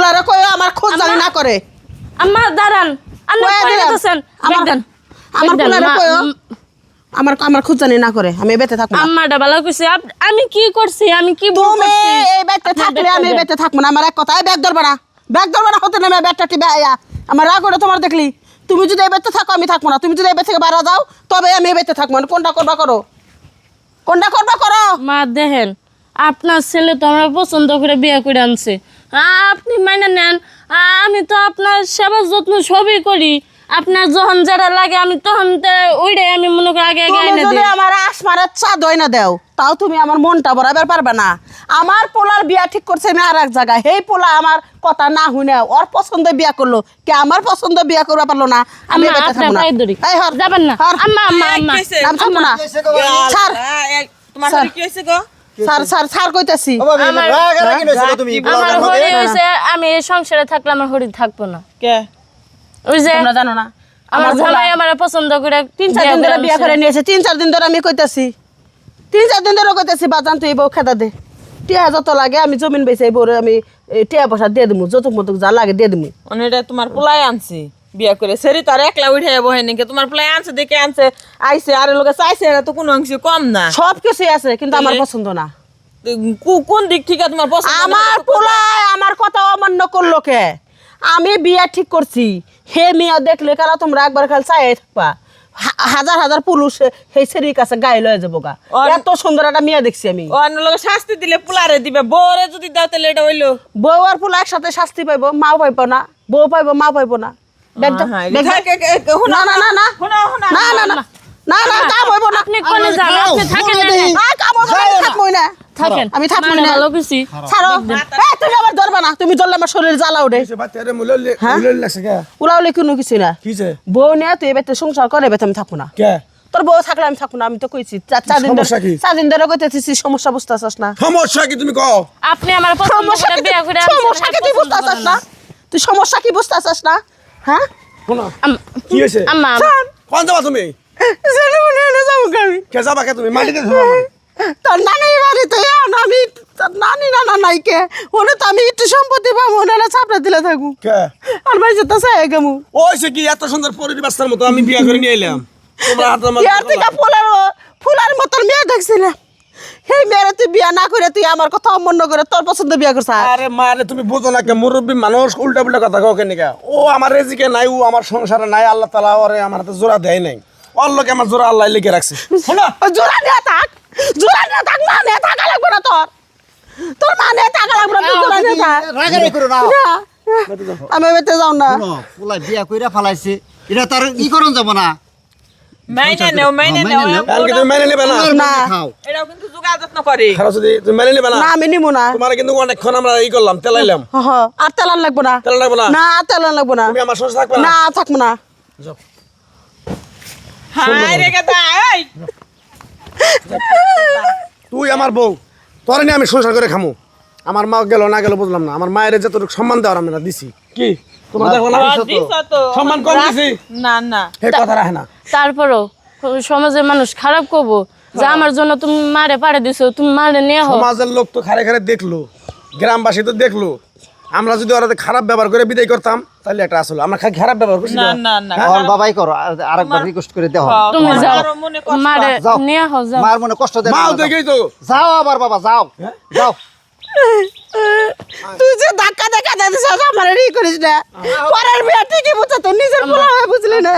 পোলারে কই আমার খোঁজ জানি না করে আম্মা দাঁড়ান আন্না কই দিতেছেন আমার পোলারে কই আমার আমার খোঁজ জানি না করে আমি বেতে থাকব আম্মাটা ভালো কইছে আমি কি করছি আমি কি ভুল তুমি করছি এই বেতে থাকলে আমি বেতে থাকব না আমার এক কথাই ব্যাগ ধরবা না হতে না ব্যাগটা টিপে আয়া আমার রাগ করে তোমার দেখলি তুমি যদি এই বেতে থাকো আমি থাকবো না তুমি যদি এই বেতে থেকে বাইরে যাও তবে আমি এই বেতে থাকবো কোনটা করবা করো মা দেখেন আপনার ছেলে তো আমরা পছন্দ করে বিয়ে করে আনছে আপনি মাইনা নেন আমি তো আপনার সেবা যত্ন সবই করি আপনার যখন যারা লাগে আমি তখন ওইটাই আমি মনে করি আগে আগে এনে যদি দিই আমার আসমারের চাঁদ হয় না দেও তাও তুমি আমার মনটা বরাবর পারবে না আমার পোলার বিয়া ঠিক করছে আমি আর এক জায়গায় এই পোলা আমার কথা না শুনে ওর পছন্দ বিয়া করলো কে আমার পছন্দ বিয়া করবা পারলো না আমি আম্মা, বেঁচে থাকবো না আপনার পায়ে ধরি। এই হর যাবেন না হর। আম্মা আম্মা আম্মা নাম থাকবো না ছাড় তোমার স্যার। কি হয়েছে গো? ছাড় কইতাছি আমার হরি হইছে আমি এই সংসারে থাকলে আমার হরি থাকবো না কে ওই যে তোমরা জানো না আমার জামাই আমার পছন্দ করে 3-4 দিন ধরে বিয়া করে নিয়েছে 3-4 দিন ধরে আমি কইতাছি 3-4 দিন ধরে কইতাছি বাজান তুই বউ খেদা দে টিয়া যত লাগে আমি জমিন বেচে এই বউরে আমি টিয়া পয়সা দিয়ে দিমু যতক মতক যা লাগে দিয়ে দিমু অনেকটা তোমার পোলাই আনছে বিয়া করে সেরি তার একলা উঠে বহে নাকি তোমার পোলাই আনছে দেখে আনছে আইছে আর লোকে চাইছে এরা তো কোনো অংশ কম না সব কিছুই আছে কিন্তু আমার পছন্দ না কোন দিক থেকে তোমার পছন্দ না? আমার পোলায় আমার কথা অমান্য করলো কে আমি বিয়া ঠিক করছি হে মিয়া দেখলে কারা তোমরা একবার খালি চাই থাকবা হাজার হাজার পুরুষ সেই সেরির কাছে গায়ে লয়ে যাবো গা এত সুন্দর একটা মিয়া দেখছি আমি অন্য লোকে শাস্তি দিলে পোলারে দিবে বউরে যদি দাও তাহলে এটা হইলো বউ আর পোলা একসাথে শাস্তি পাইবো মাও পাইবো না বউ পাইবো মা পাইবো না দেখ দাও, দেখ দাও। না না না না না না না না না কাম হইব না আপনি কোনে যান আপনি থাকেন না কাম হইব না আমি থাকবই না থাকেন আমি থাকবো মানে না ভালো কিছু ছাড়ো এই তুমি আমার ধরবা না তুমি ধরলে আমার শরীর জ্বালা উঠে উলাউলে কোনো কিছু না বউ নিয়ে তুই এবার সংসার করে এবার আমি থাকবো না তোর বউ থাকলে আমি থাকবো না আমি তো কইছি 4 দিন ধরে কইতেছি সমস্যা বুঝতেছস না সমস্যা কি তুমি কও আপনি আমার পছন্দ করে বিয়ে করে আনছেন, সমস্যা কি তুই বুঝতেছস না তুই সমস্যা কি বুঝতেছস না হ্যাঁ শোনো কি হইছে আম্মা কোন যাবা তুমি জানি মনে না যাবো আমি কে যাবা কে তুমি মাটিতে যাবা তোর নানি বাড়িতে আমি তোর নানি নানা নাই কে ওনে তো আমি একটু সম্পত্তি পাবো ওনারা চাপড়া দিলে থাকবো কে আর ভাই যেতে চাই গেমু ওইছে কি এত সুন্দর পরিবেশটার মতো আমি বিয়া করে নিয়ে এলাম তোমরা হাতে ইয়ার থেকে ফুলার মতন মেয়ে দেখছিলাম সেই মেয়েরা তুই বিয়া না করে তুই আমার কথা অমান্য করে তোর পছন্দ বিয়া করছ আরে মারে তুমি বুঝো না কে মুরব্বী মানুষ উল্টা পুল্টা কথা কও কেন ও আমার রেজিকে নাই ও আমার সংসারে নাই আল্লাহ তাআলা ওরে আমার হাতে জোড়া দেয় নাই ওর লোকে আমার জোড়া আল্লাহ লিখে রাখছে শোনো জোড়া নিয়ে থাক মা নিয়ে থাকা লাগবে না তোর মা নিয়ে থাকা লাগবে না তুই জোড়া নিয়ে থাক রাগারাগি করো না। না, আমি বেতে যাও না পোলা বিয়া কইরা ফালাইছে এটা তার ই করন যাব না মাইনে নেও কালকে তুমি মেনে নেবে না না খাও এটাও কিন্তু যোগা যত্ন করে খারাপ যদি তুমি মেনে নেবে না না আমি নিবো না তোমার কিন্তু অনেকক্ষণ আমরা ই করলাম তেলাইলাম আর তেলান লাগবো না তেলা লাগবে না না আর তেলান লাগবো না তুমি আমার সংসার থাকবে না না থাকবো না যাও হাই রে গাদা এই তুই আমার বউ তোরে নিয়ে আমি সংসার করে খামু আমার মা গেল না গেল বুঝলাম না আমার মায়ের যতটুকু সম্মান দেওয়ার আমি না দিছি কি তোমার দেখো না দিছ তো সম্মান কম দিছি না না হে কথা রাখে না তারপরও সমাজের মানুষ খারাপ করবো যে আমার জন্য তুমি মারে পাড়ে দিছো তুমি মারে নিয়ে হো সমাজের লোক তো খারে খারে দেখলো গ্রামবাসী তো দেখলো আমরা যদি ওরা খারাপ ব্যবহার করে বিদায় করতাম তাহলে এটা আসলে আমরা খারাপ ব্যবহার করছি না না না আর বাবাই করো আরেকবার রিকোয়েস্ট করে দাও তুমি যাও আমারও মনে কষ্ট মারে যাও। নিয়ে হো যাও মার মনে কষ্ট দেয় মাও দেখেই তো যাও আবার বাবা যাও যাও তুই যে ধাক্কা দেখা দিছিস আমার ই করিস না পরের বিয়া ঠিকই বুঝছ তো নিজের পোলা হয়ে বুঝলি না